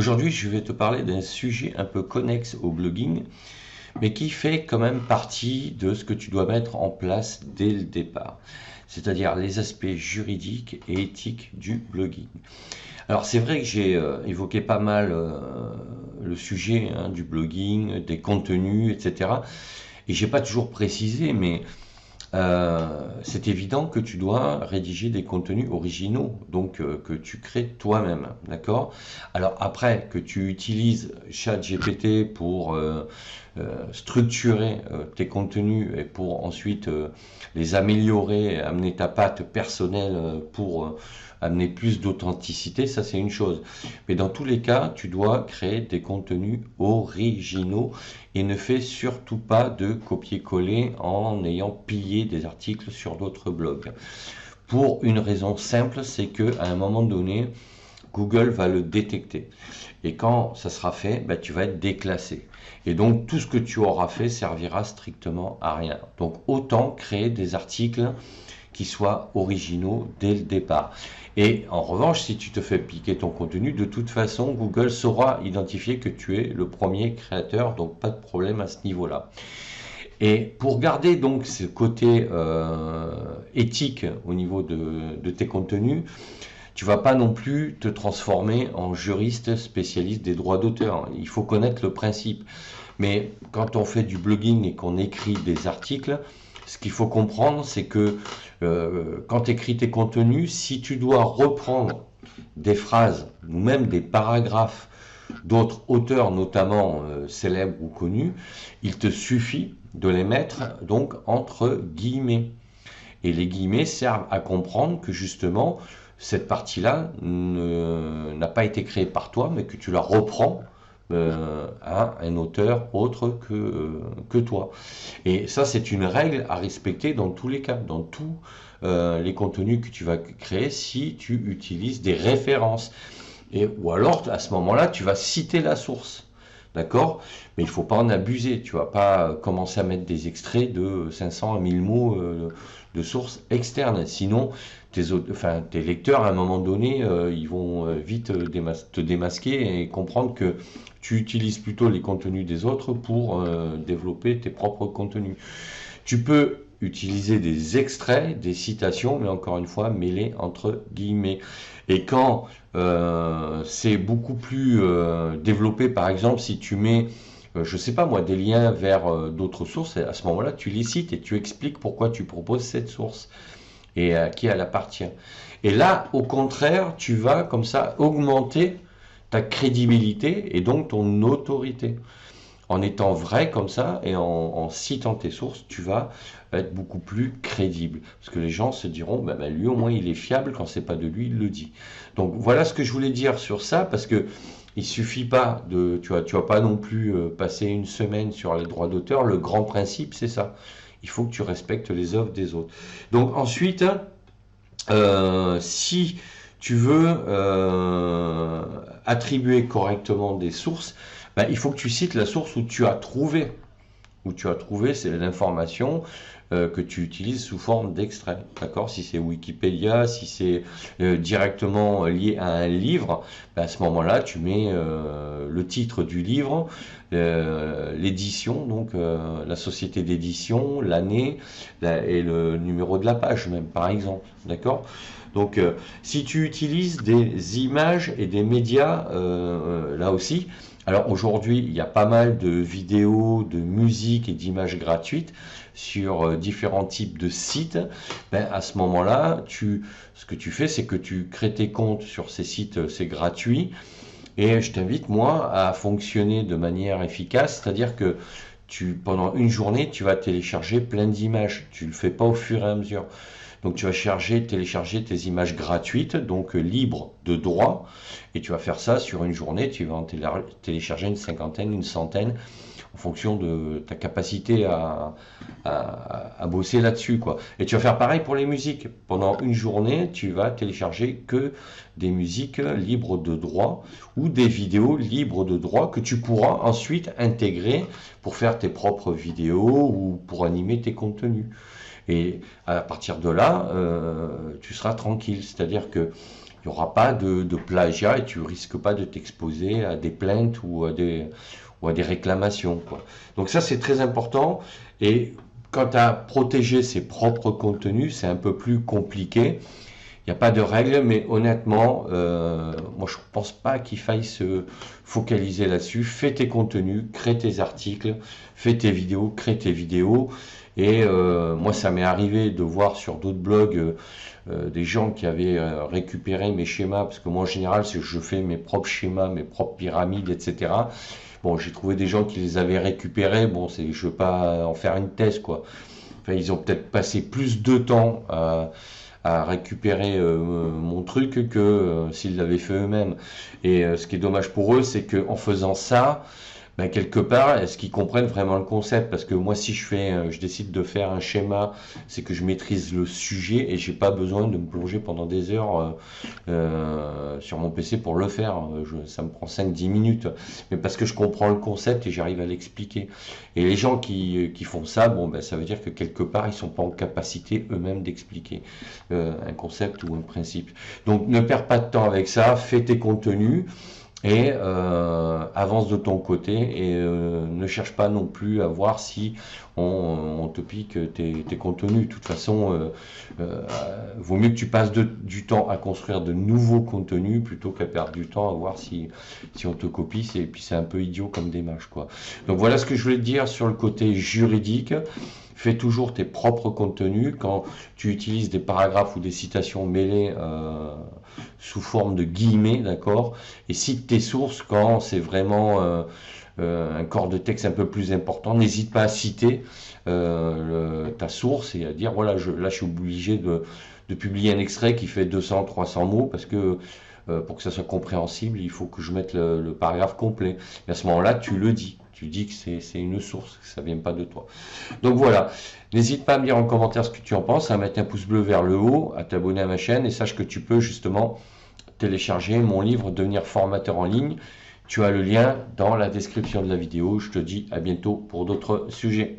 Aujourd'hui, je vais te parler d'un sujet un peu connexe au blogging, mais qui fait quand même partie de ce que tu dois mettre en place dès le départ, c'est-à-dire les aspects juridiques et éthiques du blogging. Alors c'est vrai que j'ai évoqué pas mal le sujet du blogging, des contenus, etc. Et j'ai pas toujours précisé, mais c'est évident que tu dois rédiger des contenus originaux, donc que tu crées toi-même, d'accord? Alors après, que tu utilises ChatGPT pour structurer tes contenus et pour ensuite les améliorer, amener ta patte personnelle pour amener plus d'authenticité, ça c'est une chose. Mais dans tous les cas, tu dois créer des contenus originaux et ne fais surtout pas de copier-coller en ayant pillé des articles sur d'autres blogs. Pour une raison simple, c'est que à un moment donné, Google va le détecter. Et quand ça sera fait, bah, tu vas être déclassé. Et donc tout ce que tu auras fait servira strictement à rien. Donc autant créer des articles qui soient originaux dès le départ. Et en revanche, si tu te fais piquer ton contenu, de toute façon, Google saura identifier que tu es le premier créateur, donc pas de problème à ce niveau-là. Et pour garder donc ce côté éthique au niveau de tes contenus, tu vas pas non plus te transformer en juriste spécialiste des droits d'auteur. Il faut connaître le principe. Mais quand on fait du blogging et qu'on écrit des articles, ce qu'il faut comprendre, c'est que quand tu écris tes contenus, si tu dois reprendre des phrases ou même des paragraphes d'autres auteurs, notamment célèbres ou connus, il te suffit de les mettre donc entre guillemets. Et les guillemets servent à comprendre que justement, cette partie-là n'a pas été créée par toi, mais que tu la reprends à un auteur autre que toi. Et ça, c'est une règle à respecter dans tous les cas, dans tous les contenus que tu vas créer si tu utilises des références. Ou alors, à ce moment-là, tu vas citer la source. D'accord? Mais il ne faut pas en abuser. Tu ne vas pas commencer à mettre des extraits de 500 à 1000 mots de sources externes. Sinon, tes lecteurs, à un moment donné, ils vont vite te démasquer et comprendre que tu utilises plutôt les contenus des autres pour développer tes propres contenus. Tu peux utiliser des extraits, des citations, mais encore une fois, mêlés entre guillemets. Et quand c'est beaucoup plus développé, par exemple, si tu mets, je sais pas moi, des liens vers d'autres sources, à ce moment-là, tu les cites et tu expliques pourquoi tu proposes cette source et à qui elle appartient. Et là, au contraire, tu vas comme ça augmenter ta crédibilité et donc ton autorité. En étant vrai comme ça et en citant tes sources, tu vas être beaucoup plus crédible. Parce que les gens se diront, bah, lui au moins il est fiable, quand c'est pas de lui, il le dit. Donc voilà ce que je voulais dire sur ça, parce que il suffit pas de, tu vas pas non plus passer une semaine sur les droits d'auteur. Le grand principe, c'est ça. Il faut que tu respectes les œuvres des autres. Donc ensuite, si tu veux attribuer correctement des sources, ben, il faut que tu cites la source où tu as trouvé. Où tu as trouvé, c'est l'information que tu utilises sous forme d'extrait. D'accord? Si c'est Wikipédia, si c'est directement lié à un livre, ben à ce moment-là, tu mets le titre du livre, l'édition, donc la société d'édition, l'année et le numéro de la page même, par exemple. D'accord? Donc, si tu utilises des images et des médias, là aussi, alors aujourd'hui, il y a pas mal de vidéos, de musique et d'images gratuites sur différents types de sites. Ben, à ce moment-là, ce que tu fais, c'est que tu crées tes comptes sur ces sites, c'est gratuit. Et je t'invite, moi, à fonctionner de manière efficace, c'est-à-dire que pendant une journée, tu vas télécharger plein d'images. Tu ne le fais pas au fur et à mesure. Donc tu vas télécharger tes images gratuites, donc libres de droit, et tu vas faire ça sur une journée, tu vas en télécharger une cinquantaine, une centaine, en fonction de ta capacité à bosser là-dessus, quoi. Et tu vas faire pareil pour les musiques. Pendant une journée, tu vas télécharger que des musiques libres de droit ou des vidéos libres de droit que tu pourras ensuite intégrer pour faire tes propres vidéos ou pour animer tes contenus. Et à partir de là, tu seras tranquille. C'est-à-dire que il n'y aura pas de plagiat et tu risques pas de t'exposer à des plaintes ou à des réclamations, quoi. Donc ça, c'est très important. Et quant à protéger ses propres contenus, c'est un peu plus compliqué. Il n'y a pas de règle, mais honnêtement, moi je pense pas qu'il faille se focaliser là-dessus. Fais tes contenus, crée tes articles, fais tes vidéos, crée tes vidéos. Et moi, ça m'est arrivé de voir sur d'autres blogs des gens qui avaient récupéré mes schémas, parce que moi en général, je fais mes propres schémas, mes propres pyramides, etc. Bon, j'ai trouvé des gens qui les avaient récupérés. Bon, je ne veux pas en faire une thèse, quoi. Enfin, ils ont peut-être passé plus de temps à récupérer mon truc que s'ils l'avaient fait eux-mêmes. Et ce qui est dommage pour eux, c'est qu'en faisant ça, ben, quelque part, est-ce qu'ils comprennent vraiment le concept? Parce que moi, si je décide de faire un schéma, c'est que je maîtrise le sujet et j'ai pas besoin de me plonger pendant des heures sur mon PC pour le faire. Ça me prend 5-10 minutes, mais parce que je comprends le concept et j'arrive à l'expliquer. Et les gens qui font ça, bon, ben, ça veut dire que quelque part, ils sont pas en capacité eux-mêmes d'expliquer un concept ou un principe. Donc, ne perds pas de temps avec ça, fais tes contenus et avance de ton côté et ne cherche pas non plus à voir si on te pique tes contenus. De toute façon, vaut mieux que tu passes du temps à construire de nouveaux contenus plutôt qu'à perdre du temps à voir si on te copie. Et puis c'est un peu idiot comme démarche, quoi. Donc voilà ce que je voulais te dire sur le côté juridique. Fais toujours tes propres contenus. Quand tu utilises des paragraphes ou des citations mêlées sous forme de guillemets, d'accord? Et cite tes sources quand c'est vraiment un corps de texte un peu plus important. N'hésite pas à citer ta source et à dire, voilà, là je suis obligé de publier un extrait qui fait 200-300 mots parce que pour que ça soit compréhensible, il faut que je mette le paragraphe complet. Et à ce moment-là, tu le dis. Tu dis que c'est une source, que ça ne vient pas de toi. Donc voilà, n'hésite pas à me dire en commentaire ce que tu en penses, à mettre un pouce bleu vers le haut, à t'abonner à ma chaîne et sache que tu peux justement télécharger mon livre Devenir formateur en ligne. Tu as le lien dans la description de la vidéo. Je te dis à bientôt pour d'autres sujets.